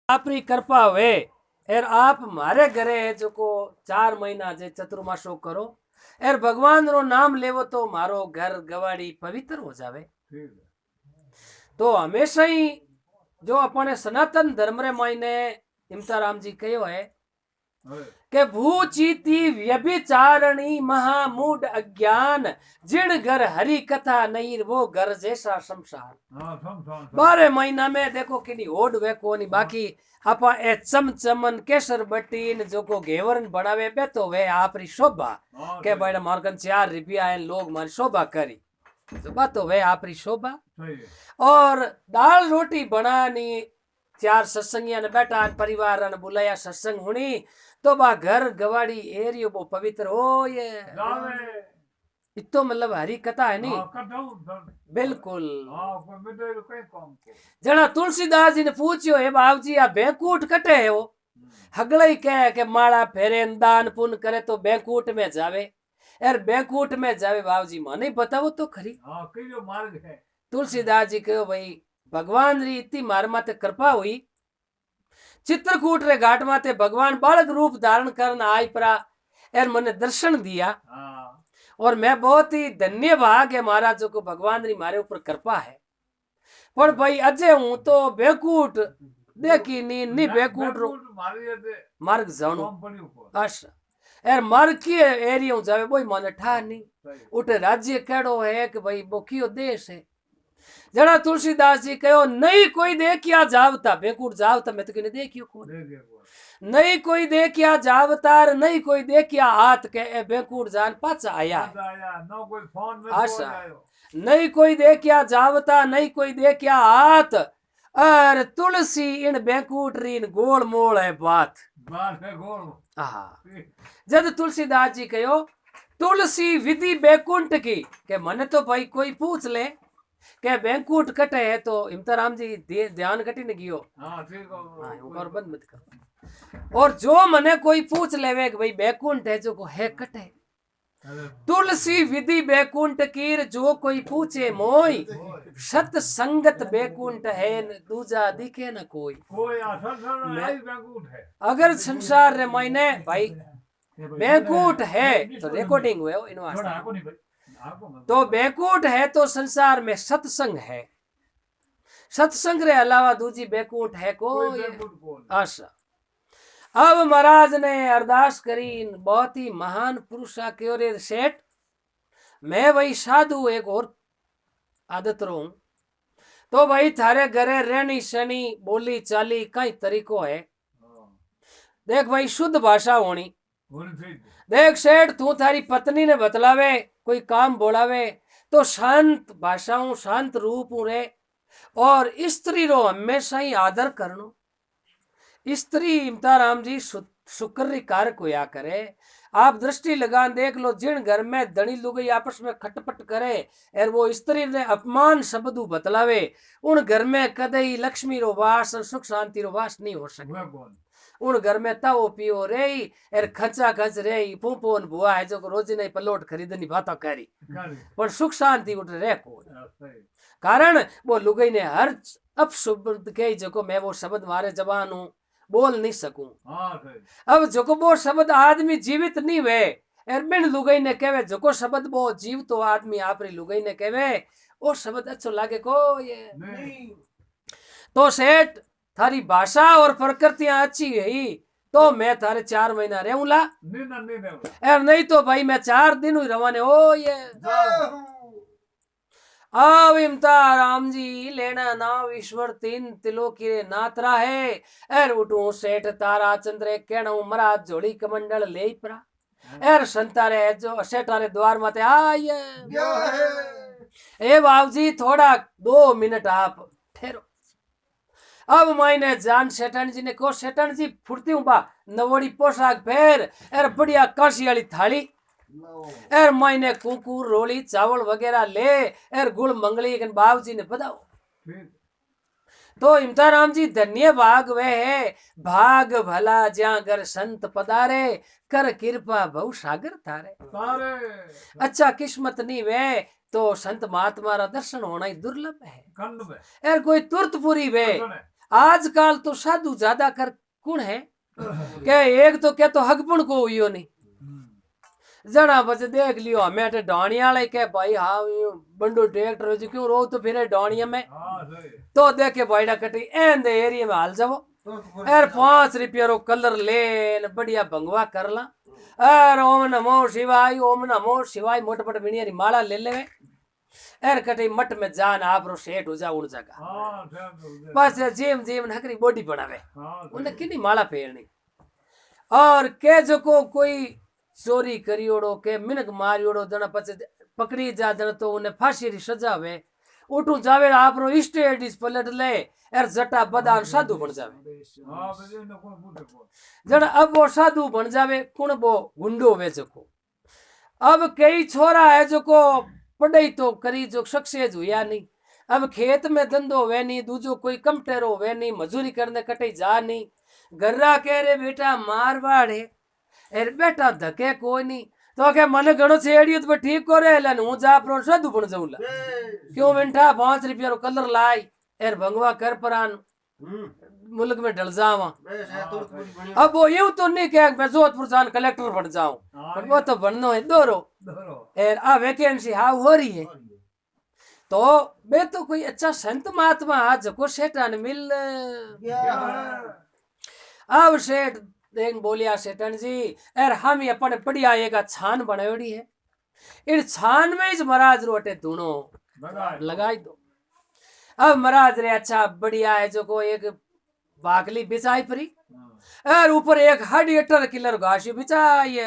आपरी कृपा हुए एर आप मारे घरे है जो को 4 महीना जे चतुर्मासो करो एर भगवान रो नाम लेवो तो मारो घर गवाड़ी पवित्र हो जावे। तो हमेशा ही जो अपने सनातन धर्म रे मायने इमताराम जी कहो है के भूचीती व्यभिचारणी महामूढ़ अज्ञान जिन घर हरि कथा नहीं वो घर जैसा शमशान। 12 महीना में देखो कि होड वे कोनी बाकी आपा ए चमचमन केसर बटीन जो को घेवरन बनावे बे तो वे आपरी शोभा के बड़े मार्गन 4 रुपया है लोग मारी शोभा करी तो बात तो वे आपरी शोभा। और दाल रोटी बनानी 4 सत्संगिया ने बैठा परिवार ने बुलाया सत्संग हुनी तो बा घर गवाड़ी एरियो वो पवित्र हो ये इतो मतलब हरी कथा है नहीं बिल्कुल। जना तुलसीदास जी ने पूछियो हे बाबू जी आ बैंकूट कटे है वो हगले कहे के माला फेरे दान पुण्य करे तो बैंकूट में जावे यार बैंकूट में जावे बाबू जी माने बताओ तो खरी मार्ग है। तुलसीदास जी कहो भाई भगवान री इतनी मार माते कृपा हुई चित्रकूट रे घाट माते भगवान बालक रूप धारण करन आई परा एर मने दर्शन दिया और मैं बहुत ही धन्य भाग है महाराज जो को भगवान री मारे ऊपर कृपा है। पर भाई अजय हूं तो बेकूट देखी नी बेकूट रो मार्ग जानो अच्छा एर मार्ग की एरिया जावे बोई माने ठा नहीं उठे राज्य केड़ो है कि भाई वो कियो देश है। जड़ा तुलसीदास जी कहो नहीं कोई देखिया जावता बेकूट जावता मैं तो कहने देखियो कौन नहीं कोई देखिया जावतार नहीं कोई देखिया हाथ के बेकूट जान पाचा आया आशा नहीं कोई देखिया जावता नहीं कोई देखिया हाथ और तुलसी इन बेकूट रीन गोल मोल है बात जब तुलसीदास जी कहो तुलसी विधि बैकुंठ की के मने तो भाई कोई पूछ ले के बैंकूट कटे है तो इमताराम जी ध्यान कटी न गियो और बंद मत करो और जो मने कोई पूछ लेवे कि भाई बैकुंठ है जो को है कटे तुलसी विधि बैकुंठ कीर जो कोई पूछे मोई सत संगत बैकुंठ है दूजा दिखे न कोई अगर संसार रे मायने भाई बैकुंठ है तो रिकॉर्डिंग हुए इन वास्ते तो बैकुंठ है तो संसार में सत्संग है सत्संग रे अलावा दूजी बैकुंठ है कोई आशा। अब महाराज ने अरदास करी बहुत ही महान पुरुषा के और सेठ मैं वही साधु एक और आदत रो तो भाई थारे घरे रहनी शनी बोली चाली कई तरीको है देख भाई शुद्ध भाषा होनी देख सेठ तू थारी पत्नी ने बतलावे कोई काम बोलावे तो शांत भाषाओं शांत रूप रे और स्त्री रो हमेशा ही आदर करनो स्त्री इमताराम जी शुक्र कारक होया करे। आप दृष्टि लगा देख लो जिन घर में धनी लुगाई आपस में खटपट करे और वो स्त्री ने अपमान शब्द बतलावे उन घर में कदई लक्ष्मी रो वास और सुख शांति रो वास नहीं हो सके। उन घर में ताओ पियो रे एर खचा खच रे फूफो न बुआ है जो रोज नहीं पलोट खरीदनी बात करी पर सुख शांति उठ रे को कारण वो लुगाई ने हर अपशब्द के जो मैं वो शब्द मारे जबान हूं बोल नहीं सकूं अब जो वो शब्द आदमी जीवित नहीं वे एर बिन लुगाई ने कहवे जो शब्द वो जीव तो आदमी आपरी लुगाई ने कहवे वो शब्द अच्छो लागे को ये नहीं। तो सेठ थारी भाषा और प्रकृतियां अच्छी है तो मैं थारे 4 महीना रहूंला नहीं तो भाई मैं 4 दिन हुई रवाने हो ये अब इमताराम जी लेना नाव ईश्वर 3 तिलो की नात्रा है एर उठू सेठ तारा चंद्र कहना महाराज जोड़ी कमंडल ले परा एर संतारे जो सेठारे द्वार माते आये ए बाबूजी थोड़ा 2 मिनट आप ठहरो। अब मैंने जान सेठन जी ने को सेठन जी फुर्ती हूं बा नवोड़ी पोशाक पहर एर बढ़िया काशी वाली थाली एर मैंने कुकुर रोली चावल वगैरह ले एर गुड़ मंगली बाबू जी ने बताओ तो इमताराम जी धन्य भाग वे है भाग भला ज्या घर संत पधारे कर कृपा बहु सागर तारे अच्छा किस्मत नहीं वे तो संत महात्मा रा दर्शन होना ही दुर्लभ है एर कोई तुरत पूरी वे आजकल तो साधु ज्यादा कर कौन है के एक तो क्या तो हकपुण को हुई नहीं जना बच देख लियो हमें तो डाणिया ले के भाई हाँ बंडो ट्रैक्टर जो क्यों रो तो फिर डाणिया में तो देखे भाई कटी एन दे एरिया में हाल जाओ यार 5 रुपया रो कलर ले न बढ़िया भंगवा कर ला अर ओम नमो शिवाय मोटपट बिनिया री माला ले ले एर कटी मट में जान आप रो सेठ हो जा उड़ जागा बस जिम जिम नकरी बॉडी बनावे उन्हें किनी माला फेरनी और के जो को कोई चोरी करियोड़ो के मिनक मारियोड़ो जना पचे पकड़ी जा जन तो उन्हें फांसी री सजा वे उठू जावे आप रो स्टेट इस पलट ले एर जटा बदान साधु बन जावे जन अब वो साधु बन जावे कुण वो गुंडो वे जको अब कई छोरा है जो को पढ़ाई तो करी जो सक्सेस हुआ नहीं अब खेत में धंधो वे नहीं दूजो कोई कमटेरो वे नहीं मजूरी करने कटे जा नहीं गर्रा कह रे बेटा मारवाड़ है एर बेटा धके कोई नहीं तो के मन घणो छेड़ियो तो ठीक करे लन हूं जा प्रो साधु बन जाऊला क्यों बेटा 5 रुपया रो कलर लाई एर भंगवा कर परान मुल्क में डल जावा अब वो यूं तो नहीं कह मैं जोधपुर जान कलेक्टर बन जाऊं पर वो तो बननो है दोरो एर आ वैकेंसी हाउ हो रही है तो बे तो कोई अच्छा संत महात्मा आज को सेठान मिल अब सेठ देख बोलिया सेठन जी एर हम ये अपन बढ़िया एक छान बनायोड़ी है इन छान में इस महाराज रोटे धुनो लगाई दो अब महाराज रे अच्छा बढ़िया है जो को एक बाकली बिछाई परी और ऊपर एक हड एटर किलर घासियो बिछाई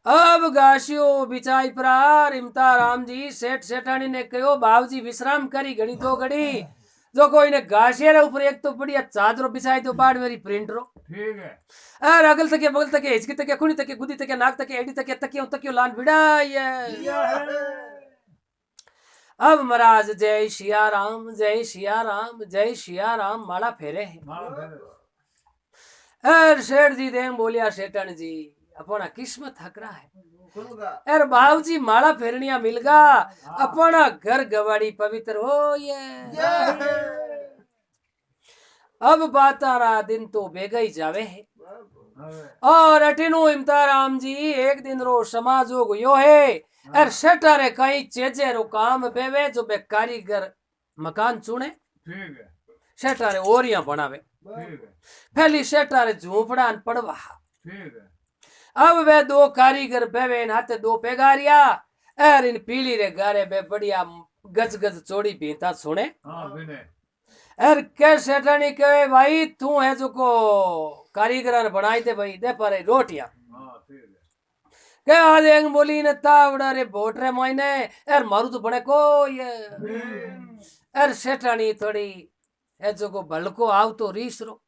अब घासियो बिछाई पर इमता राम जी सेठ सेठानी ने कहो बाबूजी विश्राम करी घड़ी दो घड़ी जो कोई ने घासिया ऊपर एक तो बढ़िया चादरो बिछाई दो बाढ़ मेरी प्रिंटरो ठीक है और अगल तक बगल तक हिचकी तक खुनी तक गुदी तक नाक तक एडी तक तकियो लान भिड़ाई अब महाराज जय सिया राम जय सिया राम जय सिया राम माला फेरे है सेठ जी देख बोलिया सेठन जी अपना किस्मत हकरा है अरे बाबूजी माला फेरनिया मिलगा अपना घर गवाड़ी पवित्र हो ये अब बातारा दिन तो बेगा ही जावे है और अटिनो इमता राम जी एक दिन रो समाजो गयो है अर सेठारे कहीं चेजे रो काम बेवे जो बे कारीगर मकान चुने ठीक है सेठारे ओरिया बनावे ठीक है पहली सेठारे झूपड़ा पड़वा ठीक है अब वे दो कारीगर बेवे इन हाथे दो पेगारिया एर इन पीली रे गारे बे बढ़िया गज गज चोड़ी पीता सुने एर के सेठानी कहे भाई तू है जो को कारीगर बनाई दे भाई दे पर रोटियां के आज एक बोली ने तावड़ा रे बोट रे मायने एर मारू तो बने को ये एर सेठानी थोड़ी है जो को भलको आव तो रीस रो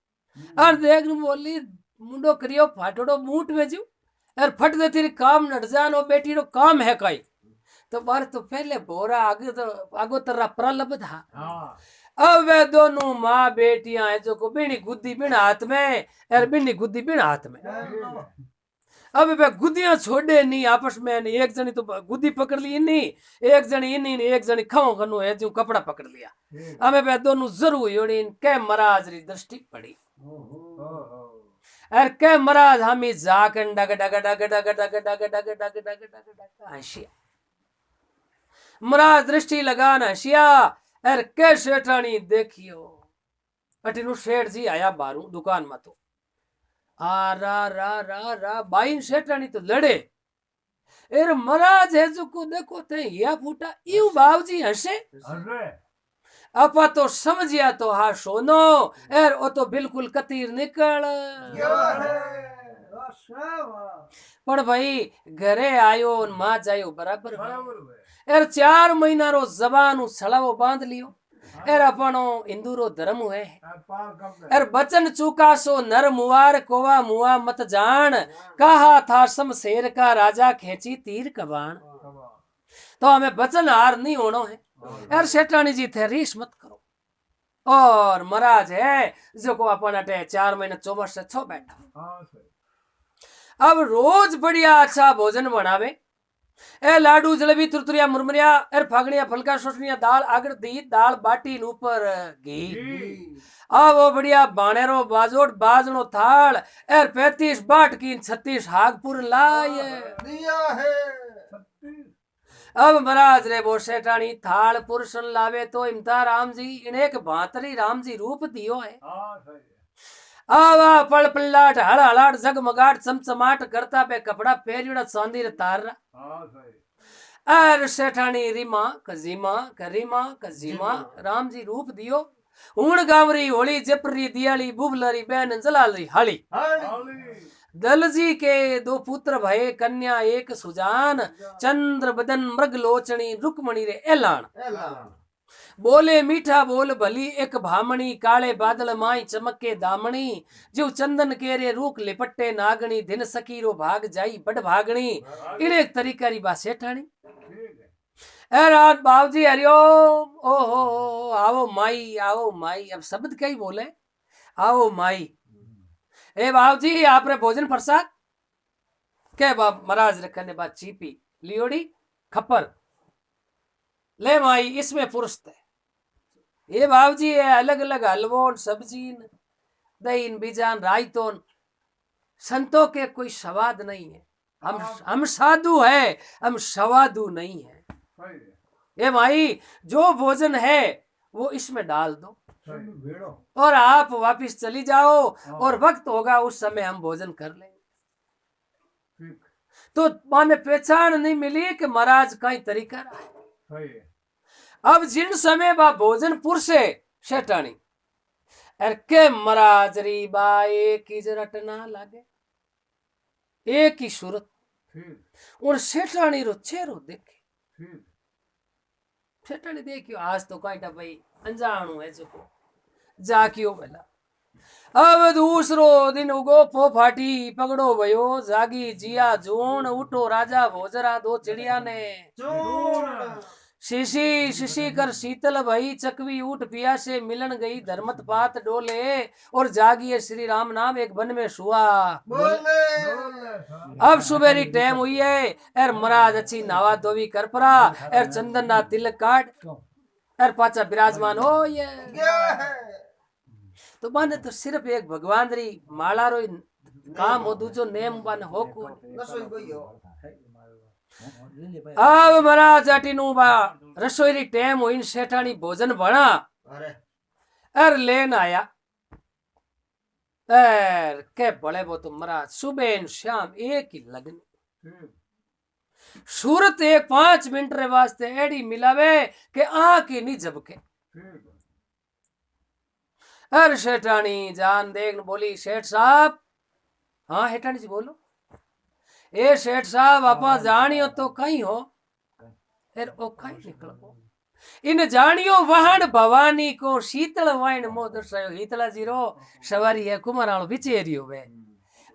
और देख बोली मुंडो करियो फाटड़ो बूट भेजू एर फट दे तेरी काम नट जानो बेटी रो काम है कई तो बार तो पहले बोरा आगो तरह प्रलब था अब वे दोनों माँ बेटियां है जो को बिनी गुद्दी बिना हाथ में एर बिनी गुद्दी बिना हाथ में अब वे गुद्दियां छोड़े नहीं आपस में नहीं एक जनी तो गुद्दी पकड़ ली नहीं एक जनी इन्हीं एक जनी खाओ गनो है जो कपड़ा पकड़ लिया हमें वे दोनों जरूर योड़ी के महाराज री दृष्टि पड़ी अरे के महाराज हम जाकर डग डग डग डग डग डग डग डग डग डग हंसिया महाराज दृष्टि लगाना हंसिया अरे के सेठानी देखियो अटिनु सेठ जी आया बारू दुकान में तो आ रा रा रा रा बाइन सेठानी तो लड़े एर महाराज है जो को देखो थे या फूटा यू बाबूजी हंसे अपा तो समझिया तो हा सोनो एर ओ तो बिल्कुल कतीर निकल पर भाई घरे आयो मां जायो बराबर एर 4 महीना रो जबान सड़ावो बांध लियो एर अपनो हिंदू रो धर्म है एर बचन चूका सो नर मुआर कोवा मुआ मत जान कहा था शमशेर का राजा खेची तीर कबान तो हमें बचन हार नहीं होना है यार सेठानी जी थे रीस मत करो और महाराज है जो को अपन अटे 4 महीने 24 से 6 बैठा अब रोज बढ़िया अच्छा भोजन बनावे ए लाडू जलेबी तुरतुरिया मुरमुरिया एर फागड़िया फलका सोचनिया दाल आगड़ दी दाल बाटी न ऊपर घी आ वो बढ़िया बाणेरो बाजोट बाजनो थाल एर 35 बाट की 36 हागपुर लाए दिया है अब महाराज रे वो सेठानी थाल पुरुषन लावे तो इमता राम जी इन्हें एक भांतरी राम जी रूप दियो है आवा पल पल्लाट हड़ हलाट जगमगाट चमचमाट करता पे कपड़ा फेरियोड़ा चांदी रे तार अर सेठानी रीमा कजीमा राम जी रूप दियो हूण गावरी होली जपरी दियाली बुबलरी बहन जलालरी हाली दलजी के 2 पुत्र भये कन्या एक सुजान चंद्र बदन मृग लोचनी रुक्मणी रे एलान बोले मीठा बोल भली एक भामणी काले बादल माई चमके दामणी जो चंदन केरे रूख लिपट्टे नागणी दिन सकीरो भाग जाई बड़ भागणी इने एक तरीका री बा सेठानी ए रात बाबूजी हरिओम ओहो आओ माई अब शब्द कई बोले आओ माई ए बाबूजी आपरे भोजन प्रसाद के बाप महाराज रखने बाद चीपी लियोड़ी खपर ले माई इसमें पुरुष थे ये बाबूजी है अलग अलग हलवोन सब्जी दहीन बीजान रायतोन संतों के कोई स्वाद नहीं है हम साधु है हम स्वादु नहीं है ये भाई जो भोजन है वो इसमें डाल दो और आप वापिस चली जाओ और वक्त होगा उस समय हम भोजन कर लेंगे तो माने पहचान नहीं मिली कि महाराज का ही तरीका रहा है अब जिन समय बा भोजन पुरसे शेटानी अर के महाराज री बा एक ही जरट ना लागे एक ही सूरत और शेटानी रो चेहरो देखे शेटानी देखियो आज तो काइटा भाई अनजाणू है जो जाकियो बेला अब दूसरो दिन उगो फो फाटी पगड़ो भयो जागी जिया जोन उठो राजा भोजरा 2 चिड़िया ने शिशी कर शीतल भई चकवी उठ पिया से मिलन गई धर्मत पात डोले और जागिए श्री राम नाम एक वन में सुआ अब सुबेरी टाइम हुई है एर महाराज अच्छी नावा धोवी कर परा एर चंदन ना तिलक काट एर पाचा विराजमान हो ये तो माने तो सिर्फ एक भगवान री माला रो काम हो दूजो नेम बन हो को अब महाराज जाटीनु बा रसोई री टाइम हुई सेठानी भोजन बना अर लेन आया अर के बड़े वो तो महाराज सुबह शाम एक ही लगन सूरत एक 5 मिनट रे वास्ते एडी मिलावे के आंख ही नहीं झपके अर सेठानी जान देख बोली सेठ साहब हाँ हेठानी जी बोलो ए सेठ साहब आपा जानियो तो कहीं हो फिर ओ कहीं निकलो इन जानियो वहान भवानी को शीतल वाइन मो दर्शायो हीतला जीरो सवारी है कुमाराणो बिचेरियो वे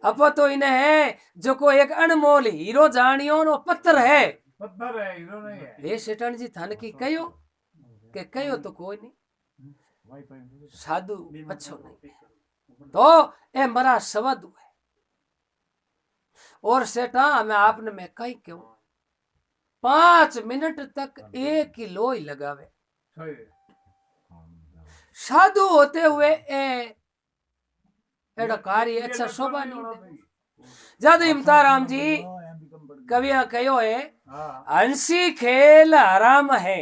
आपा तो इने है जो को एक अनमोल हीरो जानियो नो पत्थर है हीरो नहीं है ए सेठानी जी थाने की कयो के कयो तो कोई नहीं साधु अच्छो नहीं तो ए मरा सवादु है और सेठा मैं आपने मैं कहीं क्यों 5 मिनट तक एक ही लोई लगावे साधु होते हुए एड़ा कार्य अच्छा शोभा नहीं ज्यादा इमता राम जी कविया कहो है हंसी खेल हराम है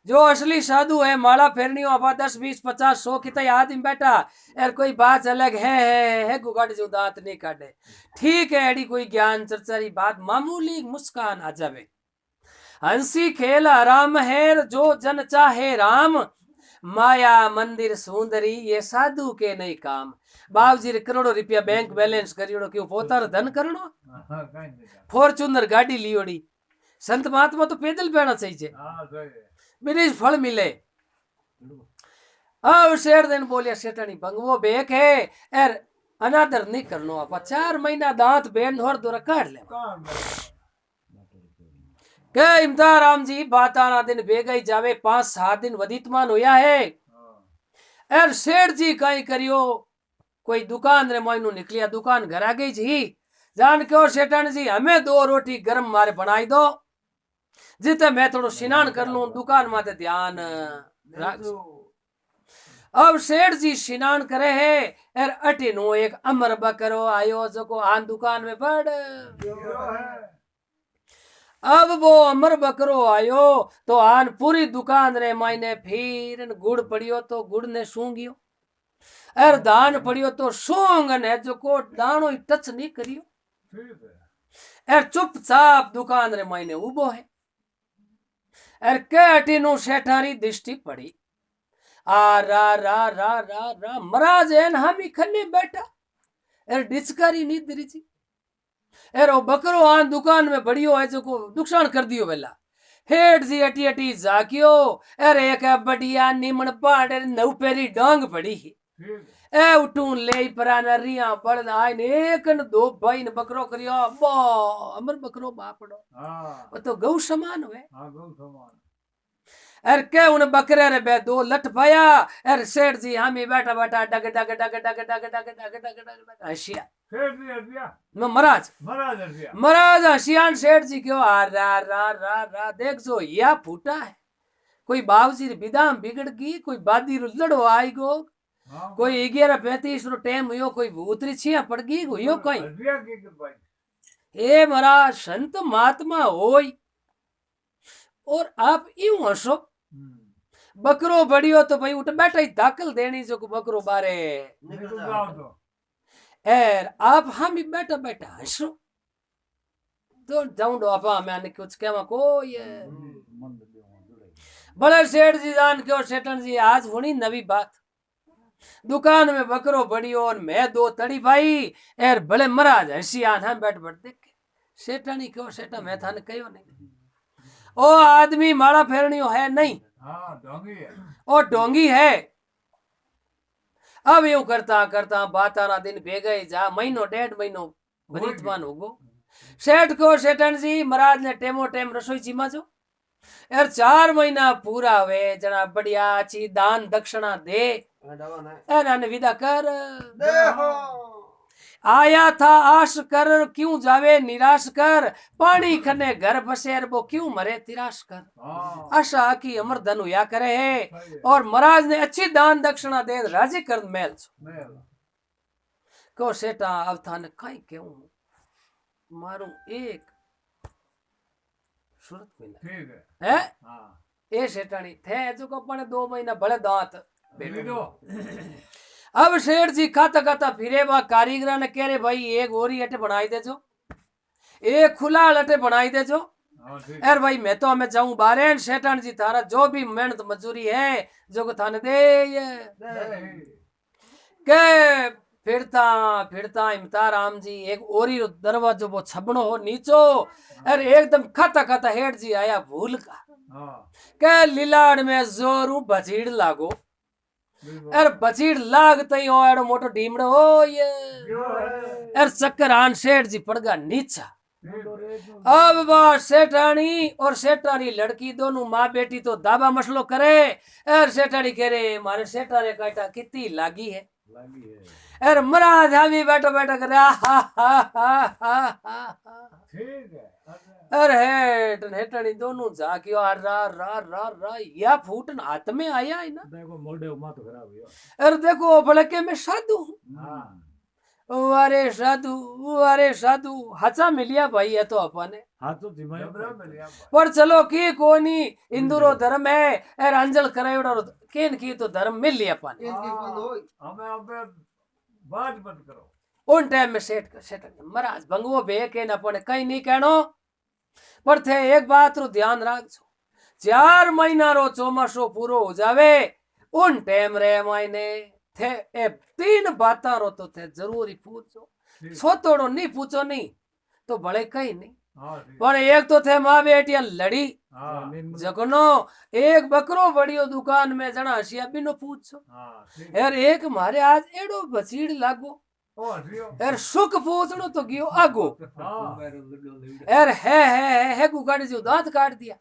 जो असली साधु है माला फेरनी हो 10 20 50 100 कितना याद में बैठा यार कोई बात अलग है गुगाड़ जो दांत नहीं काटे ठीक है एडी कोई ज्ञान चर्चा री बात मामूली मुस्कान आ जावे हंसी खेल आराम है जो जन चाहे राम माया मंदिर सुंदरी ये साधु के नहीं काम बाबूजी करोड़ों रुपया बैंक बैलेंस करियोड़ो क्यों पोतार धन करनो फॉर्च्यूनर गाड़ी लियोड़ी संत महात्मा तो पैदल बैठना चाहिए बिना फल मिले अब शेर दिन बोलिया सेठानी भंगवो बेक है एर अनादर नहीं करनो आप 4 महीना दांत बेन और दो काट ले के इमता राम जी बात आना दिन बेगई जावे 5-7 दिन वधितमान होया है एर सेठ जी कहीं करियो कोई दुकान रे मोइनु निकलिया दुकान घर आ गई जी जान के और सेठानी जी हमें 2 रोटी गरम मारे बनाई दो जिते मैं थोड़ो स्नान कर लूं दुकान माते ध्यान राख। अब सेठ जी स्नान करे है और अटिनो एक अमर बकरो आयो जो को आन दुकान में पड़। अब वो अमर बकरो आयो तो आन पूरी दुकान रे मायने फिर गुड़ पड़ियो तो गुड़ ने सूंगियो और दान पड़ियो तो सूंग ने जो को दानो टच नहीं करियो और चुपचाप दुकान रे मायने उबो है और के अटिनो सेठारी दृष्टि पड़ी आ रा रा रा रा रा महाराज एन हम खन्ने बैठा और डिचकारी नहीं दरी जी एरो बकरो आन दुकान में बढ़ियो है जो को नुकसान कर दियो वेला हेड जी अटी अटी जाकियो अरे एक बढ़िया निमन पहाड़ नौ पेरी डांग पड़ी ए उठून ले पराना रिया बड़ आइन एक न दो भाई ने बकरो करियो बो अमर बकरो बापड़ो वो तो गौ समान हुए अर के उन बकरे रे बे दो लठ पाया अर सेठ जी हामी बैठा बैठा डग डग डग डग डग डग डग डग डग हसिया महाराज हसियान सेठ जी क्यों आ रा रा रा रा देख जो या फूटा है कोई बाबूजी विदाम बिगड़ गई कोई बादी रो लड़ो आई गो कोई 11:35 रो टाइम हुयो कोई भूतरी छिया पड़ गई हुयो कोई ए महाराज संत महात्मा होई और आप यूं हंसो बकरो बढ़ियो तो भाई उठ बैठा ही दाखल देनी जो बकरो बारे एर आप हम ही बैठा बैठा हंसो तो जाऊं आपा मैंने कुछ कहवा को ये बड़े सेठ जी जान क्यों सेठन जी आज होनी नवी बात दुकान में बकरो बढ़ियो और मैं दो तड़ी भाई एर बड़े महाराज हंसियान हम बैठ बैठ देख सेठनी क्यों सेठा मैं थाने कहो नहीं ओ आदमी माड़ा फेरनियो है नहीं डोंगी है ओ डोंगी है अब यूं करता करता 12 दिन भे गए जा महीनो 1.5 महीनो बनीतमान हो गो सेठ को सेठन जी महाराज ने टेमो टेम रसोई चीमा जो यार 4 महीना पूरा हुए जना बढ़िया अच्छी दान दक्षिणा दे एना विदा कर आया था आश कर क्यों जावे निराश कर पानी खने घर बसेर वो क्यों मरे तिराश कर आशा की अमर धन हुआ करे है और महाराज ने अच्छी दान दक्षिणा दे राजी कर मेल को सेठा अब थाने कई क्यों मारू एक सूरत में ठीक है ए सेठानी थे जो को पण 2 महीना भले दांत अब सेठ जी खाता खाता फिरे बा कारीगर ने कह रहे भाई एक ओरी अटे बनाई दे जो एक खुला अटे बनाई दे जो यार भाई मैं तो हमें जाऊं बारे सेठान जी थारा जो भी मेहनत मजूरी है जो को थाने दे ये के फिरता फिरता इमतार राम जी एक ओरी दरवाजो वो छबनो हो नीचो अरे एकदम खाता खाता हेठ जी आया भूल का के लीलाड़ में जोरू बचीड़ लागो अर बचीड़ लागते ही एड़ो मोटो ढीमड़ो हो ये अर चक्कर आन सेठ जी पड़गा नीचा अब बा सेठानी और सेठानी लड़की दोनों माँ बेटी तो दाबा मसलो करे अर सेठानी कह रहे मारे सेठा रे काटा कितनी लागी है अर महाराज हामी बैठा बैठा करे ठीक है अरे हेटनी दोनों जाकियो आ रा रा रा रा या फूटन हाथ में आया है ना देखो मोड़े उमा तो खराब हुआ अरे देखो भड़के में साधु अरे साधु हाचा मिलिया भाई है तो अपने पर चलो की कोनी इंदुरो धर्म है एर अंजल करायोड़ा केन की तो धर्म मिल लिया अपन हमें बात मत करो उन टाइम में सेठ महाराज भंगवो बे के न अपने कहीं नहीं कहनो पर थे एक बात रो ध्यान राखजो 4 महीना रो चौमासो पूरो हो जावे उन टाइम रे मायने थे ए 3 बाता रो तो थे जरूरी पूछो छोटोड़ो नहीं पूछो नहीं तो बड़े कहीं नहीं पर एक तो थे माँ बेटियां लड़ी जगनो एक बकरो बढ़ियो दुकान में जना हसिया बिनो पूछो यार एक मारे आज एड़ो बचीड़ लागो यार सुख पूछनो तो गियो आगो यार है गुगाड़ी जो दांत काट दिया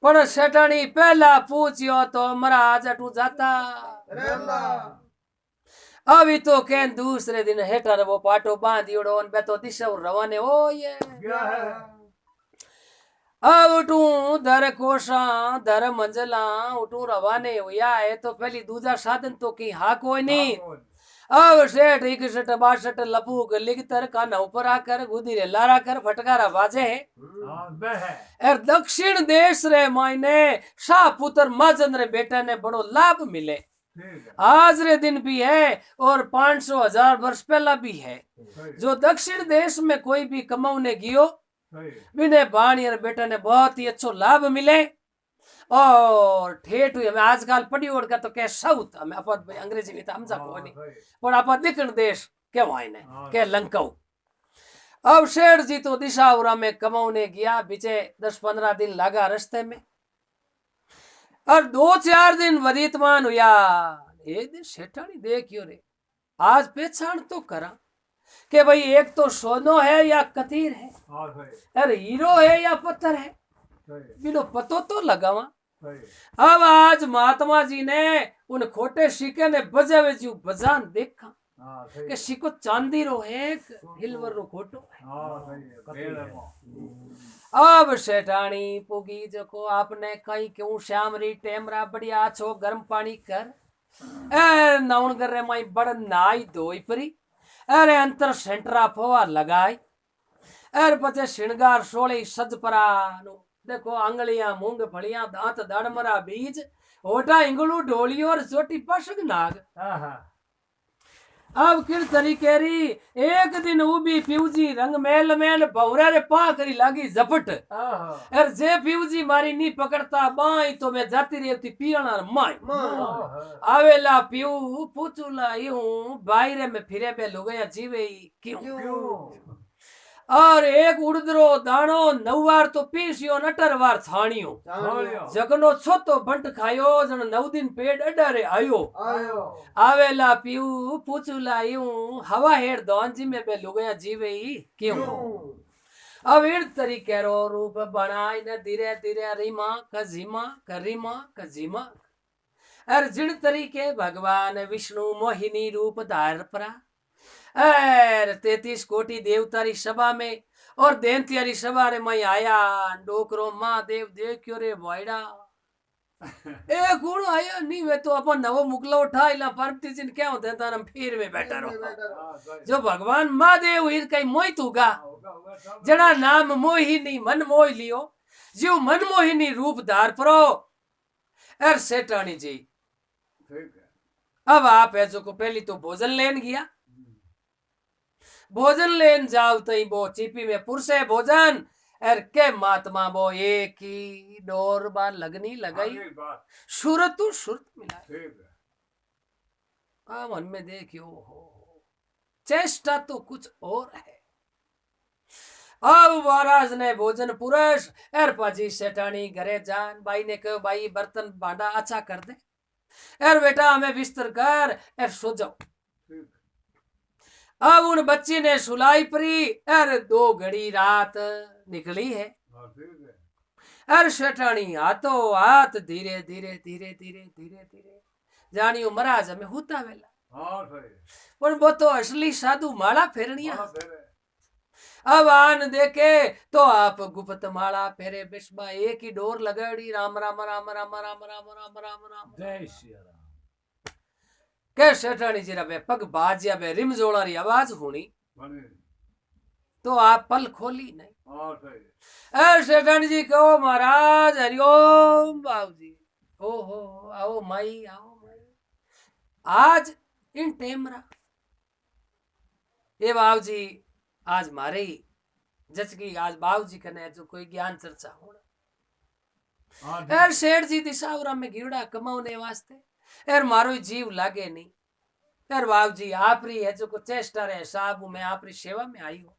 पर सेठानी पहला पूछियो तो महाराज अटू जाता अभी तो के दूसरे दिन हेटर वो पाटो बांधियोड़ो बे तो दिशा रवाने हो ये अब उठू दर कोशा दर मंजला उठू रवाने हुआ है तो पहली दूजा साधन तो की हा कोई नहीं। अब सेठ 61 62 लपूक लिखतर काना ऊपर आकर गुदीरे लारा कर फटकारा बाजे है। और दक्षिण देश रे मायने शाह पुत्र माजन रे बेटा ने बड़ो लाभ मिले। आज रे दिन भी है और 500,000 वर्ष पहला भी है। जो दक्षिण देश में कोई भी कमाने गियो बिने बाणी बेटा ने बहुत ही अच्छो लाभ मिले। और ठेठ हुई हमें आजकल पड़ी ओढ़ का तो क्या साउथ हमें आप अंग्रेजी में तो हम को नहीं पर आप दक्षिण देश के वाइने के लंकाऊ। अब शेठ जी तो दिशाउरा में कमाने गया बीचे 10-15 दिन लगा रास्ते में और 2-4 दिन वरीतमान हुआ। एक दिन सेठानी देखियो रे आज पहचान तो करा कि भाई एक तो सोनो है या कतीर है, अरे हीरो है या पत्थर है, बिनो पतो तो लगावा। अब आज महात्मा जी ने उन खोटे सिक्के ने बजावे जी बजान देखा कि सिक्को चांदी रो है हिलवर रो खोटो है। अब सेठानी पुगी जको आपने कहीं क्यों श्यामरी टेमरा बढ़िया छो गर्म पानी कर ए नाउन कर रे माई बड़ नाई धोई परी अरे अंतर सेंटरा फवा लगाई अरे पचे श्रृंगार सोली सजपरा देखो आंगलियां मूंग फलियां दांत दाड़मरा बीज होटा इंगलू ढोलियो और चोटी पशक नाग। अब किस तरीके री एक दिन उबी प्यूजी रंग मेल मेल भवरे रे पा करी लागी झपट अर जे प्यूजी मारी नी पकड़ता बाई तो मैं जाती रहती पियाना माई आवेला प्यू पूछूला यूं बाहरे में फिरे बे लुगया जीवे क्यों। और एक उड़दरो दाणो 9 बार तो पीसियो 18 बार छाणियो जगनो छोतो बंट खायो जन 9 दिन पेट अडारे आयो आवेला पीऊ पूछूला यूं हवा हेर दोंजी में बे लुगया जीवे क्यों। अब इन तरीके रो रूप बनाई न धीरे धीरे रीमा कजीमा और जिन तरीके भगवान विष्णु मोहिनी रूप धार परा 33 कोटि देवतारी सभा में और देनतियारी सभा रे मैं आया डोकरो महादेव देखियो रे भाईड़ा ए गुण आया नहीं वे तो अपन नवो मुकला उठा इला पार्वती जी ने क्या होते हैं हम फिर में बैठा रहो जो भगवान महादेव हिर कई मोहि तूगा जड़ा नाम मोहिनी मन मोह लियो जो मन मोहिनी रूप धार परो एर सेठानी जी। अब आप है जो को पहली तो भोजन लेन गया भोजन लेन जाओ तई वो चिपी में पुरसे भोजन एर के महात्मा वो एक ही डोर बार लगनी लगाई सूरत तो सूरत मिला मन में देखियो हो चेष्टा तो कुछ और है। अब महाराज ने भोजन पुरुष एर पाजी सेठानी घरे जान बाई ने कहो बाई बर्तन भांडा अच्छा कर दे एर बेटा हमें बिस्तर कर एर सो जाओ। अब उन बच्ची ने सुलाई परी अरे 2 घड़ी रात निकली है अरे सेठानी हाथों हाथ धीरे धीरे धीरे धीरे धीरे धीरे जानियो महाराज हमें होता वेला पर वो तो असली साधु माला फेरनिया। अब आन देखे तो आप गुप्त माला फेरे बिस्मा एक ही डोर लगाड़ी राम राम राम राम राम राम राम राम राम जय श्री राम के सेठानी जी रे पग बाजिया बे रिम जोड़ा री आवाज हुनी तो आप पल खोली नहीं। ए सेठानी जी कहो महाराज हरिओम बाबूजी ओहो आओ माई आज इन टेमरा ये बाबूजी आज मारे जचकी आज बाबूजी कने जो कोई ज्ञान चर्चा होना एर शेठ जी दिशाउरा में गिरड़ा कमाउने वास्ते एर मारो जीव लागे नहीं एर बाबूजी आपरी है जो को चेष्टा रहे साहब मैं आपरी सेवा में आई हूं।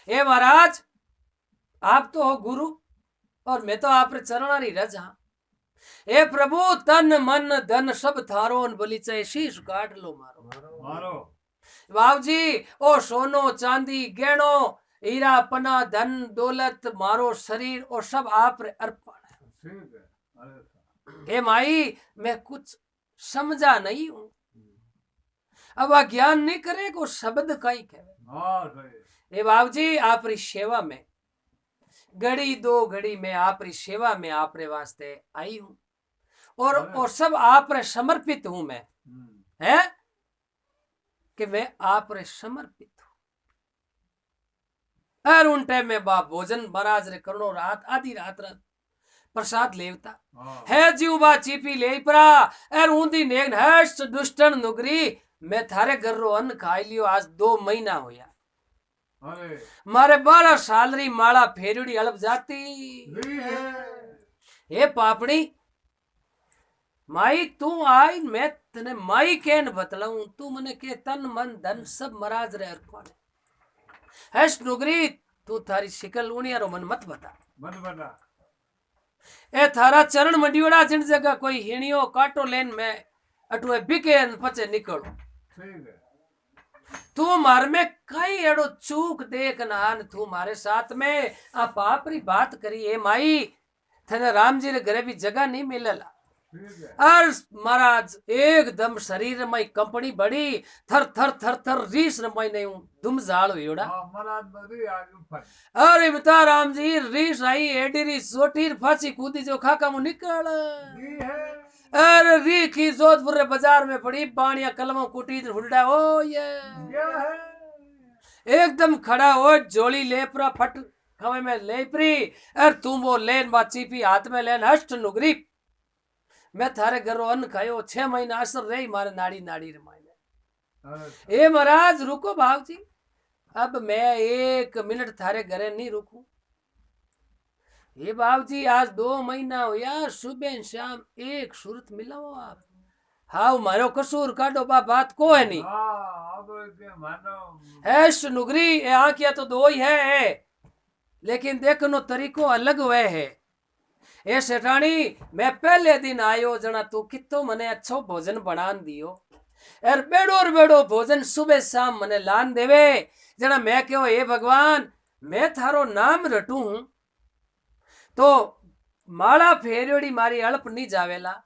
ए महाराज आप तो हो गुरु और मैं तो आप चरणारी रजा हे प्रभु तन मन धन सब थारो बलि चाहे शीश काट लो मारो बाबूजी ओ सोनो चांदी गहनो हीरा पना धन दौलत मारो शरीर और सब आप अर्पण है। हे माई मैं कुछ समझा नहीं हूं अब ज्ञान नहीं करे को शब्द कई कहे हे बाबूजी आप सेवा में घड़ी दो घड़ी मैं आपरी सेवा में आपरे वास्ते आई हूं और सब आप रे समर्पित हूं मैं है कि मैं आप रे समर्पित हूं। और उन टाइम में बाप भोजन महाराज रे करो रात आधी रात प्रसाद लेवता है जीव बा चीपी ले परा और ऊंधी नेग हष्ट दुष्टन नुगरी मैं थारे घर रो अन्न खाई लियो आज 2 महीना होया मारे 12 साल री माला फेरुड़ी अलप जाती हे पापड़ी माई तू आई मैं तने माई केन बतलाऊं तू मने के तन मन धन सब महाराज रे अर्पण हस नुगरी तू थारी शिकल उनियारो मन मत बता ए थारा चरण मंडियोड़ा जिन जगह कोई हिणियो काटो लेन में अटुए बिके पचे निकलो तू मार में कई एड़ो चूक देख नान तू मारे साथ में आ पापरी बात करी ए माई थने राम जी रे घरे भी जगह नहीं मिलला और महाराज एकदम शरीर में कंपनी बड़ी थर थर थर थर रीस रमाई नहीं हूं दुम जाल होड़ा अरे बता राम जी रीस आई एडी सोटी फांसी कूदी जो खाका मु निकल अरे री की जोधपुर रे बाजार में पड़ी बाणिया कलमों कुटी हुलडा हो ये एकदम खड़ा हो जोड़ी ले पूरा फट खवे में ले परी और तुम वो लेन बा चीपी हाथ में लेन हष्ट नुगरी मैं थारे घरों अन्न खायो 6 महीना असर रही मारे नाड़ी नाड़ी रे मायने ए महाराज रुको भाव जी अब मैं 1 मिनट थारे घरे नहीं रुकूं ये भाव जी आज 2 महीना हो यार सुबह शाम एक सूरत मिलाओ आप हाउ मारो कसूर काटो बात को है नहीं है नुगरी आंखिया तो 2 ही है लेकिन देखनो तरीको अलग वह है ए सेठानी मैं पहले दिन आयो जना तू कितो मने अच्छो भोजन बनान दियो और बेड़ो भोजन सुबह शाम मने लान देवे जना मैं कहो ए भगवान मैं थारो नाम रटू हूं तो माला फेरियोड़ी मारी अल्प नहीं जावेला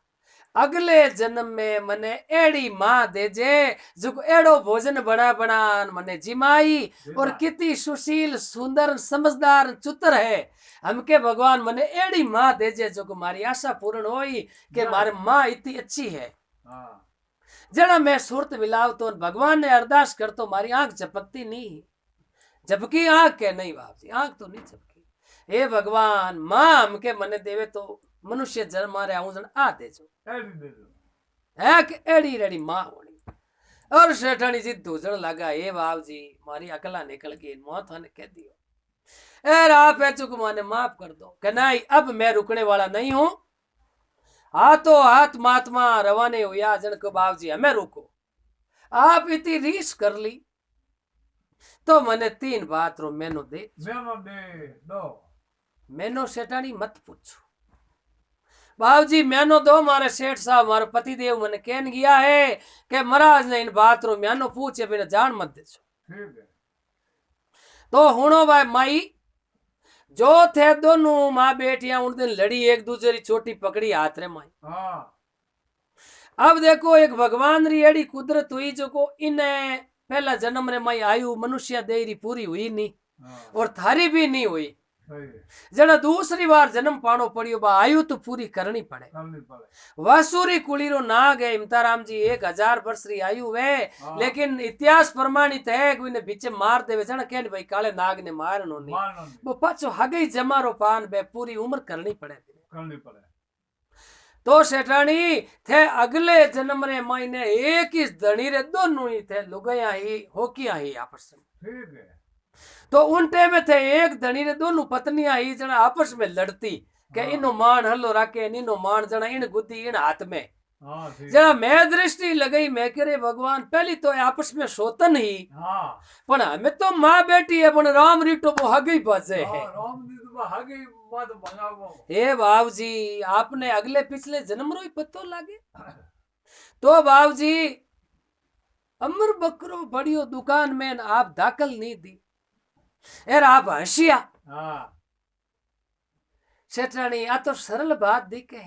अगले जन्म में मने एड़ी मां देजे जो एड़ो भोजन बना बनान मने जिमाई और कितनी सुशील सुंदर समझदार चुतर है हमके भगवान मने एड़ी मां देजे जो मारी आशा पूर्ण होई के मारे मां इतनी अच्छी है जना मैं सुरत मिलाव तो भगवान ने अरदास कर तो मारी आंख झपकती नहीं झपकी आंख के नहीं बाप आंख तो नहीं झपकी हे भगवान मां हमके मने देवे तो मनुष्य जन्म मारे आऊं जन आ देजो है कि एड़ी रेडी मां होनी और सेठानी जी दूजन लगा हे बाप जी मारी अकला निकल गई मौत ने कह दियो एर आप चुक माने माफ कर दो कि नहीं अब मैं रुकने वाला नहीं हूं हाथों हाथ महात्मा रवाने हुआ जन को बाप जी हमें रोको आप इतनी रीस कर ली तो मैंने 3 बात रो मैनो दे दो मैनो सेठानी मत पूछो बाबू जी मैनो दो मारे सेठ साहब मारे पति देव मैंने कहन गया है कि महाराज ने इन बात रो मैनो पूछे बिना जान मत देसो तो हुनो भाई माई जो थे दोनों माँ बेटियां उन दिन लड़ी एक दूसरे की छोटी पकड़ी हाथ रे माई अब देखो एक भगवान री एड़ी कुदरत हुई जो को इन्हें पहला जन्म रे माई आयु मनुष्य दे री पूरी हुई नहीं और थारी भी नहीं हुई जना दूसरी बार जन्म पानो पड़ियो बा आयु तो पूरी करनी पड़े वासुरी कुलीरो ना गए इमताराम जी 1000 वर्ष री आयु वे लेकिन इतिहास प्रमाणित है कि इन्हें बीच मार देवे जना कहने भाई काले नाग ने मारनो नहीं वो पाछो हगई जमारो पान बे पूरी उम्र करनी पड़े तो सेठानी थे अगले जन्म रे महीने एक ही धनी रे दोनों ही थे लुगाया ही होकिया ही आपस में ठीक है तो उन टाइम में थे एक धनी रे दोनों पत्नियां ही जना आपस में लड़ती के इनो मान हल्लो राके इनो मान जना इन गुद्दी इन हाथ में जना मैं दृष्टि लगाई मैं कह रहे भगवान पहली तो आपस में सोतन ही पण हमें तो माँ बेटी है पण राम रीटो वो हगई बजे है हे बाबू जी आपने अगले पिछले जन्म रो ही पतो लागे तो बाबू जी अमर बकरो बड़ियो दुकान में आप दाखल नहीं दी यार आप हंसिया सेठानी आ तो सरल बात दिखे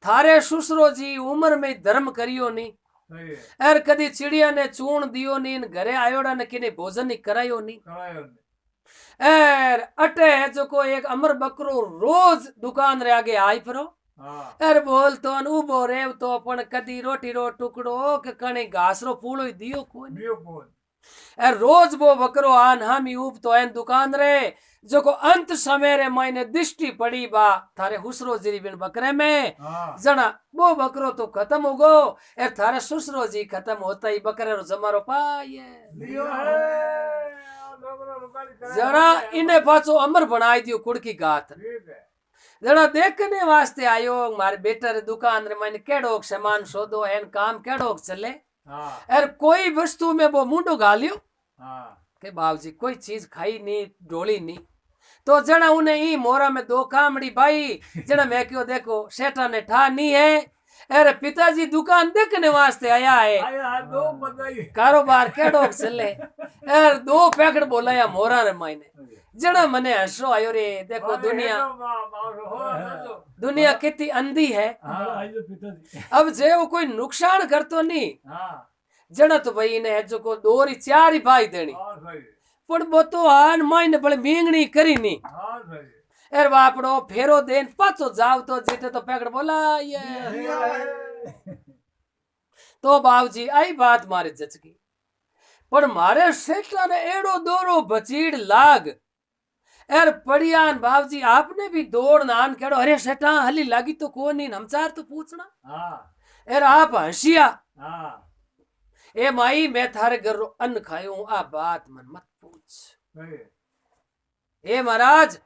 थारे सुसरो जी उम्र में धर्म करियो नहीं यार कदी चिड़िया ने चूण दियो नहीं घरे आयोड़ा ने किने भोजन नहीं करायो नहीं एर अटे है जो को एक अमर बकरो रोज दुकान रे आगे आई परो एर बोल तो अन उबो रे तो पण कदी रोटी रो टुकड़ो के कणे घास रो पूळो दियो कोन एर रोज वो बकरो आन हामी उब तो एन दुकान रे जो को अंत समय रे मायने दृष्टि पड़ी बा थारे हुसरो जी बिन बकरे में जना वो बकरो तो खत्म हो गो एर थारे सुसरो जी खत्म होता ही बकरे रो जमारो पाए जरा इने पाछो अमर बनाई दियो कुड़की गात जरा देखने वास्ते आयो मारे बेटा रे दुकान रे मैंने केड़ो सामान सोदो एन काम केड़ो चले एर कोई वस्तु में वो मुंडो गालियो के बाबूजी कोई चीज खाई नहीं डोली नहीं तो जना उन्हें ही मोरा में दो कामड़ी भाई जना मैं क्यों देखो सेठा ने ठा नहीं है अरे पिताजी दुकान देखने वास्ते आया है कारोबार केड़ो चले एर दो पैकेट बोलाया मोरा रे मायने जना मने हसो आयो रे देखो दुनिया कितनी अंधी है अब जे वो कोई नुकसान करतो नहीं जना तो भाई ने जो को दो री चार ही भाई देनी पण वो तो आन मायने बड़े मींगणी करी नी एर बापड़ो फेरो देन पाछो जाव तो जीते तो पैकेट बोला ये तो बाबूजी आई बात मारे जचकी पण मारे सेठा ने एड़ो दोरो बचीड़ लाग एर पड़ियान बाबूजी आपने भी दौड़ नान केड़ो अरे सेठा हली लागी तो कोई नहीं हमचार तो पूछना एर आप हंसिया ए माई मैं थारे घर रो अन्न खायो आ बात मन मत पूछ ए महाराज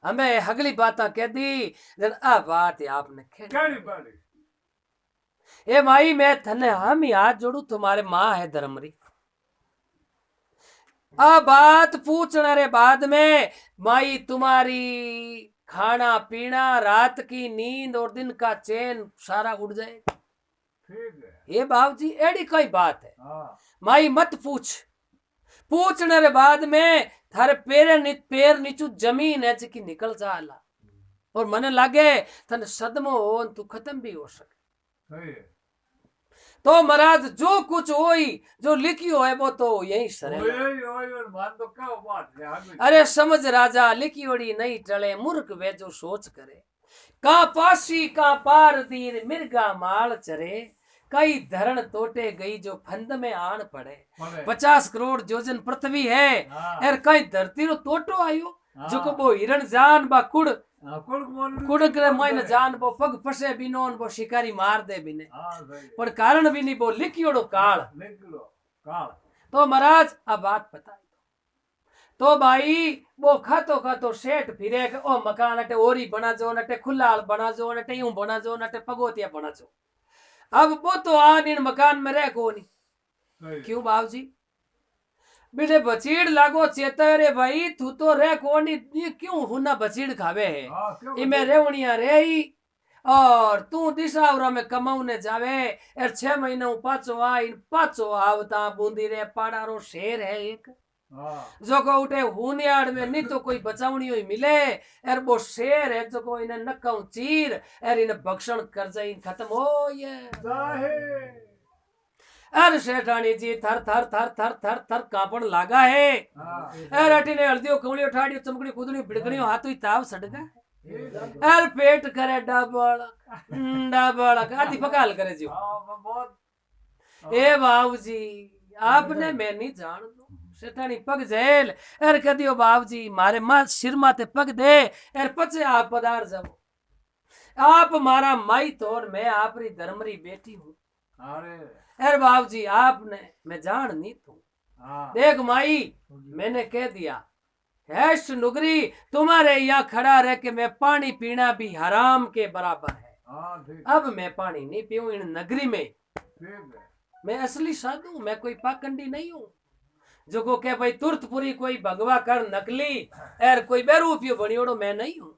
हमें अगली बात कह दी जन आ बात आपने खेड़ी ए माई मैं थने हम ही हाथ जोड़ू तुम्हारे माँ है धर्मरी आ बात पूछने रे बाद में माई तुम्हारी खाना पीना रात की नींद और दिन का चैन सारा उड़ जाए ये बाबूजी एड़ी कोई बात है माई मत पूछने रे बाद में थारे पैर नीचू जमीन है जिकी निकल जाला और मने लागे थने सदमो हो तू खत्म भी हो सके तो महाराज जो कुछ होई जो लिखियो है वो तो यही सरे अरे समझ राजा लिखियोड़ी नहीं टले मूर्ख वे जो सोच करे का पासी का पार दीर मिर्गा माल चरे कई धरण तोटे गई जो फंद में आन पड़े 50 करोड़ जोजन पृथ्वी है एर कई धरती रो तोटो आयो जो को वो हिरण जान बा कुड़ करे मायने जान वो पग फसे बिनोन वो शिकारी मार दे बिने पर कारण भी नहीं वो लिखियोड़ो काल तो महाराज अब बात बताई तो भाई वो खातो सेठ फिरे के ओ मकान अटे ओरी बना जो नटे खुलाल बना जो नटे यूं बना जो नटे पगोतिया बना जो अब वो तो आन इन मकान में रह को नहीं क्यों बाबूजी बिने बचीड़ लागो चेतरे भाई तू तो रह को नहीं क्यों हुना बचीड़ खावे है इमे रेवणिया रे ही और तू दिशावरा में कमाउने जावे एर 6 महीना पाचो आ इन पाचो आवता बूंदी रे पाड़ारो शेर है एक जो को उठे हुनियाड़ में नहीं तो कोई बचावनी हुई मिले एर वो शेर है जो को इन्हें नक्काऊ चीर एर इन्हें भक्षण कर जाए खत्म हो ये एर सेठानी जी थर थर थर थर थर थर कापण लागा है एर अटीने हल्दियो कमलियो ठाड़ियो चमकड़ी कूदनी बिड़कड़ियो हाथों ताव सड़गा एर पेट करे डबड़ आदि पकाल करे जी ए बाबूजी आपने मैं नहीं जान दो सेठानी पग जेल एर कदियो बाबूजी मारे मां सिर माते पग दे एर पचे आप पधार जाओ आप मारा माई तो और मैं आपरी धर्मरी बेटी हूँ एर बाबूजी आपने मैं जान नहीं तू देख माई मैंने कह दिया हैश नुगरी तुम्हारे यहाँ खड़ा रह के मैं पानी पीना भी हराम के बराबर है अब मैं पानी नहीं पीऊं इन नगरी में मैं असली साधु मैं कोई पाखंडी नहीं हूँ जो को के भाई तुरतपुरी कोई भगवा कर नकली एर कोई बेरूपियो बनियोड़ो मैं नहीं हूँ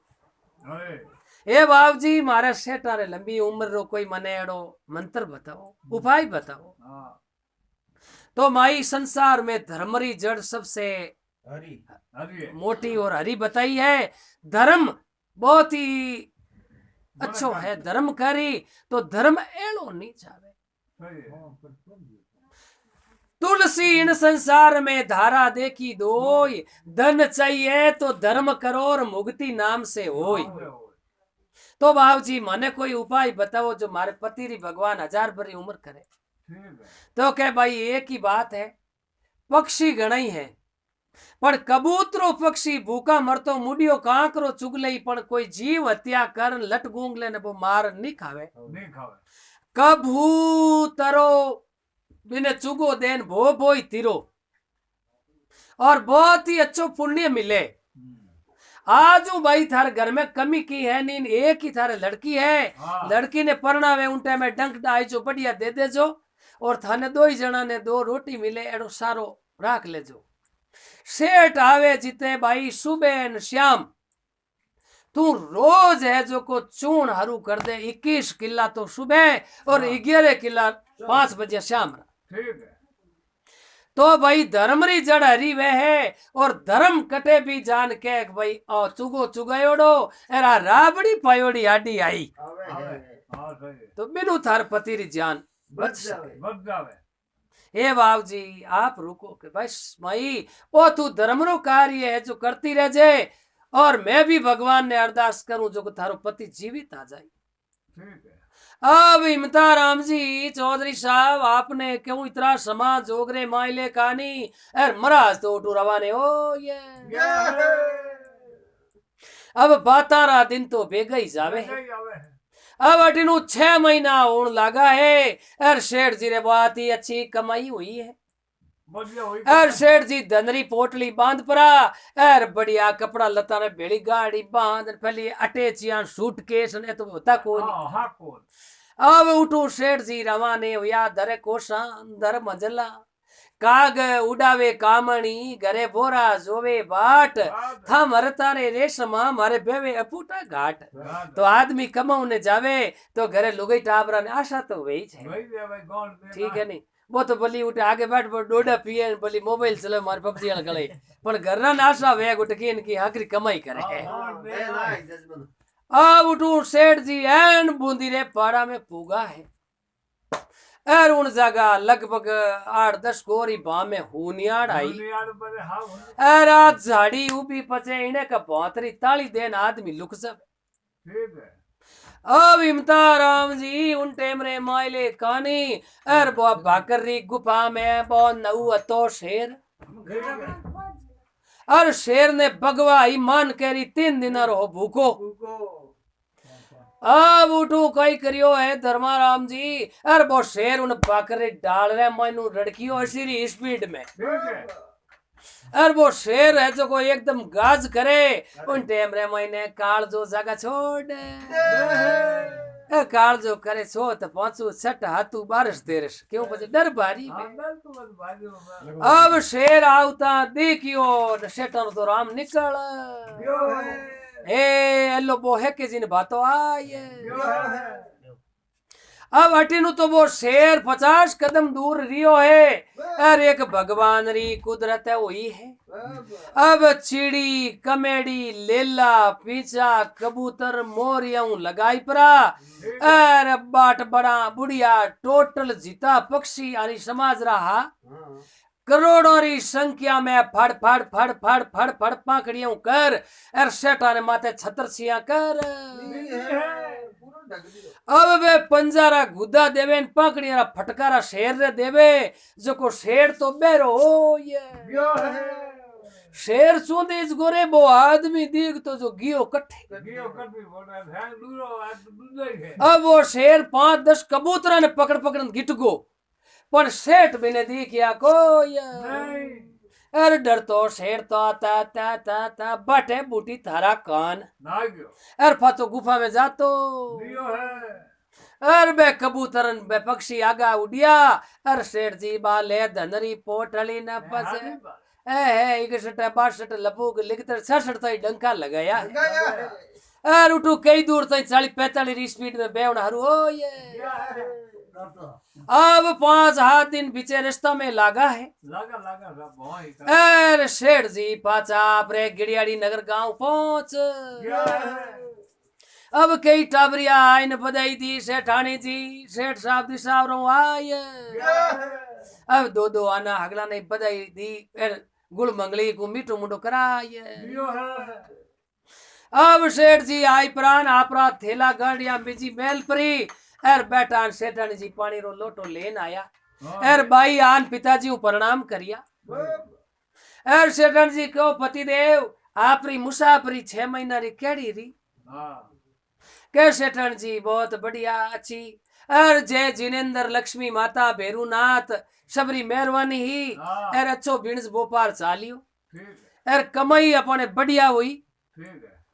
ए बाबूजी मारा सेठा रे लंबी उम्र रो कोई मने एड़ो मंत्र बताओ उपाय बताओ तो माई संसार में धर्मरी जड़ सबसे मोटी और हरी बताई है धर्म बहुत ही अच्छो है धर्म करी तो धर्म एड़ो नहीं चाहे तुलसी इन संसार में धारा देखी दोय, धन चाहिए तो धर्म करो और मुक्ति नाम से होय। तो बाबूजी मने कोई उपाय बताओ जो मारे पति री भगवान 1000 भरी उम्र करे। तो कह भाई एक ही बात है, पक्षी गणाई है पण कबूतरो पक्षी भूखा मरतो मुडियो कांकरो चुग लई पण कोई जीव हत्या कर लट गूंग लेने वो मार नहीं खावे। कबूतरो बिने चुगो देन भो भोई तिरो और बहुत ही अच्छो पुण्य मिले। आजू भाई थारे घर में कमी की है नीन, एक ही थारे लड़की है, लड़की ने परणावे उन टाइम में डंक डाई जो बढ़िया दे देजो और थाने 2 ही जना ने 2 रोटी मिले एड़ो सारो राख लेजो। सेठ आवे जीते भाई सुबह न श्याम तू रोज है जो को चून हरू कर दे 21 किला तो सुबह और 11 किला 5 बजे शाम। तो भाई धर्म री जड़ हरी वे है और धर्म कटे भी जान के भाई चुगो चुगायोड़ो एरा राबड़ी पायोड़ी आडी आई तो बिनु थार पति री जान बच सके। हे बाबू जी आप रुको के बस माई ओ तू धर्म रो कार्य है जो करती रह जाए और मैं भी भगवान ने अरदास करूं जो थारो पति जीवित आ जाए। अब हिमता राम जी चौधरी साहब आपने क्यों इतना समाज जोगरे माइले कहानी अरे महाराज तो उठू रवाने हो ये अब 12 दिन तो बेगा ही जावे है। अब अटिनु 6 महीना होने लगा है और सेठ जी ने बहुत ही अच्छी कमाई हुई है और सेठ जी धनरी पोटली बांध परा और बढ़िया कपड़ा लता ने भेड़ी गाड़ी बांध पहले अटैचियां सूटकेस ने तो होता कौन। अब उठू सेठ जी रवाने हुआ धरे कोशान धर मंजला काग उड़ावे कामणी घरे बोरा जोवे बाट था मरता रे रेशमा मारे बेवे अपूटा घाट। तो आदमी कमाउने जावे तो घरे लुगई टाबरा ने आशा तो वही है ठीक है नहीं वो तो भली उठे आगे बैठ डोडा पिए भली मोबाइल चले मारे पबजी गले पर घर ना आशा वेग उठ के इनकी आखिरी कमाई करे। अब उठू सेठ जी एन बूंदी रे पाड़ा में पूगा है और उन जगह लगभग 8-10 गोरी बा में हुनियाड़ आई और आज झाड़ी उबी पचे इन्हें का बहुतरी ताली देन आदमी लुक सब। अब हिमता राम जी उन टेमरे माइले कानी और वो भाकरी गुफा में वो नऊ तो शेर और शेर ने बगवा ईमान करी 3 दिन रहो भूखो। अब उठू कई करियो है धर्माराम जी और वो शेर उन बाकरे डाल रहे मैनू रड़कियो ऐसी स्पीड में और वो शेर है जो को एकदम गाज करे उन टेम रे मैंने काल जो जगह छोड़ काल जो करे छो तो पांचू छठ हाथू बारिश देरस क्यों बजे डर भारी में। अब शेर आवता देखियो शेटन तो राम निकल ए एलो वो है के जिन बातों आए। अब अटिनु तो वो शेर 50 कदम दूर रियो है और एक भगवान री कुदरत है वही है। अब चिड़ी कमेड़ी लेला पीछा कबूतर मोर यूं लगाई परा और बाट बड़ा बुढ़िया टोटल जीता पक्षी यानी समाज रहा करोड़ों री संख्या में फड़ फड़ फड़ फड़ फड़ फड़ पाकड़ियों कर और सेठा ने माथे छतर छिया कर। अब वे पंजारा गुदा देवे पाकड़िया फटकारा शेर रे देवे जो को शेर तो बेरो हो ये शेर चूंदेज गोरे वो आदमी दीग तो जो गियो कट्ठे। अब वो शेर 5-10 कबूतरा ने पकड़ पकड़ गिट गो पर सेठ भी ने दी क्या को अरे डर तो शेर तो आता ता ता ता बटे बूटी थारा कान अरे फातो गुफा में जा तो अरे बे कबूतरन बे पक्षी आगा उड़िया अरे सेठ जी बाले धनरी पोटली न पसे ए 61-62 लपूक लिखतर 66 तई डंका लगाया अरे उठू कई दूर तई 40-45 स्पीड में बेवण हरू हो ये। अब 5 दिन पीछे रास्ता में लागा है अरे सेठ जी पाचा अपने गिड़ियाड़ी नगर गांव पहुंच अब कई टाबरिया आइन बधाई दी सेठानी जी, सेठ साहब दी सावरों आय। अब दो दो आना हगला ने बधाई दी, फिर गुड़ मंगली को मीठो मुंडो कराय। अब सेठ जी आई प्राण आपरा थेला गाड़िया बीजी मेल परी, एर बैठा सेठानी जी पानी रो लोटो लेन आया। एर बाई आन पिताजी को प्रणाम करिया। एर सेठानी जी कहो पतिदेव आपरी मुसाफरी 6 महीना री केड़ी री? के सेठन जी बहुत बढ़िया अच्छी। और जय जिनेन्द्र लक्ष्मी माता भेरूनाथ सबरी मेहरबानी ही एर अच्छो बिणस बोपार चालियो। एर कमाई अपने बढ़िया हुई,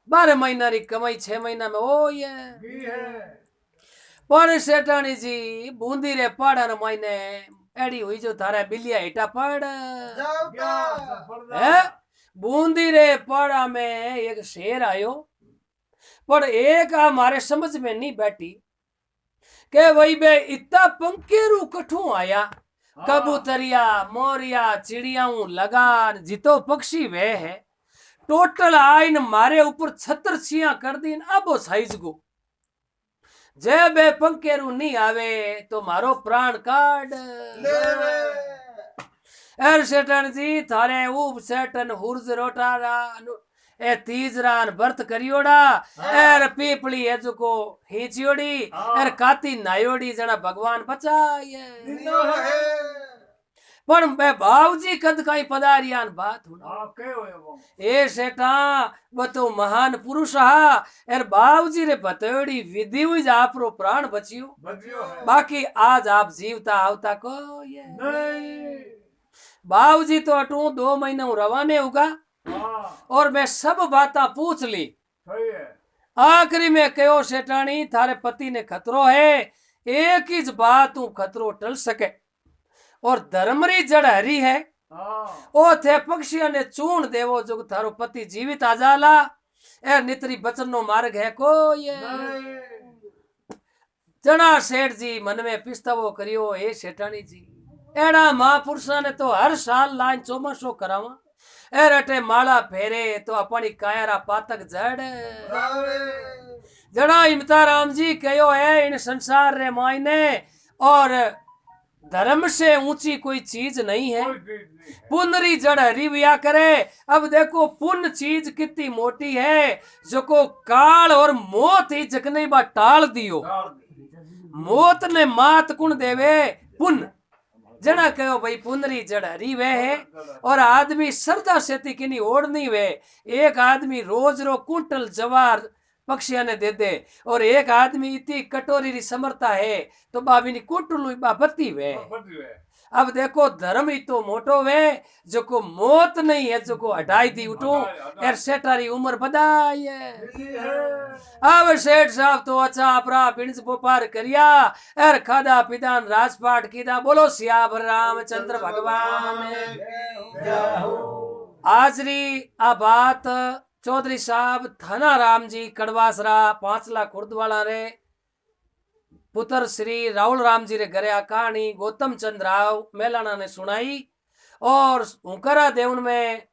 12 महीना री कमाई 6 महीना में हो ये। पण सेठानी जी बूंदी रे पहाड़ मायने एड़ी हुई जो थारा बिलिया हेटा पड़ है। बूंदी रे पहाड़ा में एक शेर आयो, पर एक हमारे समझ में नहीं बैठी के वही बे इतना पंकेरू कठू आया। कबूतरिया मोरिया चिड़ियाऊ लगान जितो पक्षी वे है टोटल आइन मारे ऊपर छतर छिया कर दीन। अब साइज को जे बे पंकेरू नहीं आवे तो मारो प्राण काट एर सेठन जी थारे ऊब सेठन हुर्ज रोटारा ए तीजरान व्रत करियोड़ा एर पीपली है जो को हिचियोड़ी एर काती नायोड़ी जना भगवान बचाए। पण मैं बावजी कद काई पदारियान बात हुना ए सेठा बतो महान पुरुष हा एर बावजी रे बतोड़ी विधि हुई आपरो प्राण बचियो बाकी आज आप जीवता आवता को ये नहीं। बावजी तो अटू 2 महीना रवाने होगा और मैं सब बातें पूछ ली। आखिरी में कहो सेठानी थारे पति ने खतरो है, एक ही बात तू खतरो टल सके और धर्मरी जड़ हरी है ओ थे पक्षियों ने चून देवो जो थारो पति जीवित आ जाला ए नितरी बचन नो मार्ग है को ये जना सेठ जी मन में पिस्तवो करियो। ए सेठानी जी एड़ा महापुरुषा ने तो हर साल लाइन चौमासो करावा ए रटे माला फेरे तो अपनी कायरा पातक जड़ जड़ा इमता राम जी कहो है इन संसार रे मायने और धर्म से ऊंची कोई चीज नहीं है। पुनरी जड़ हरी बिया करे। अब देखो पुण्य चीज कितनी मोटी है जो को काल और मौत ही जगने बा टाल दियो। मौत ने मात कुण देवे पुण्य जना कहो भाई पुनरी जड़ हरी वे है और आदमी श्रद्धा से किनी ओढ़नी वे। एक आदमी रोज रो कुंटल जवार पक्षिया ने दे दे और एक आदमी इतनी कटोरी री समर्था है तो बाबी कुंटल बत्ती वे। अब देखो धर्म ही तो मोटो वे जो को मौत नहीं है जो को हटाई दी उठो एर सेठारी उम्र बधाई है। अब सेठ साहब तो अच्छा अपरा बिणस बोपार करिया एर खादा पिदान राजपाट कीदा। बोलो सियावर रामचंद्र भगवान। आजरी आ बात चौधरी साहब थाना राम जी कड़वासरा 5 लाख खुर्दवाला रे पुत्र श्री राहुल राम जी रे घरे आ कहानी गौतम चंद्र राव मेलाना ने सुनाई और हुकरा देवन में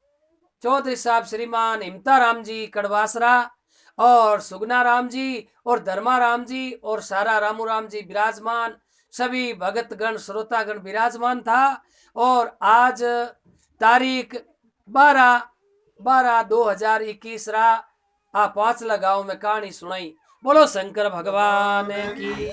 चौधरी साहब श्रीमान हिमता राम जी कड़वासरा और सुगना राम जी और धर्मा राम जी और सारा रामू राम जी विराजमान सभी भगतगण श्रोतागण विराजमान था। और आज तारीख 12/2021 रा आ 5 गांव में कहानी सुनाई। बोलो शंकर भगवान की।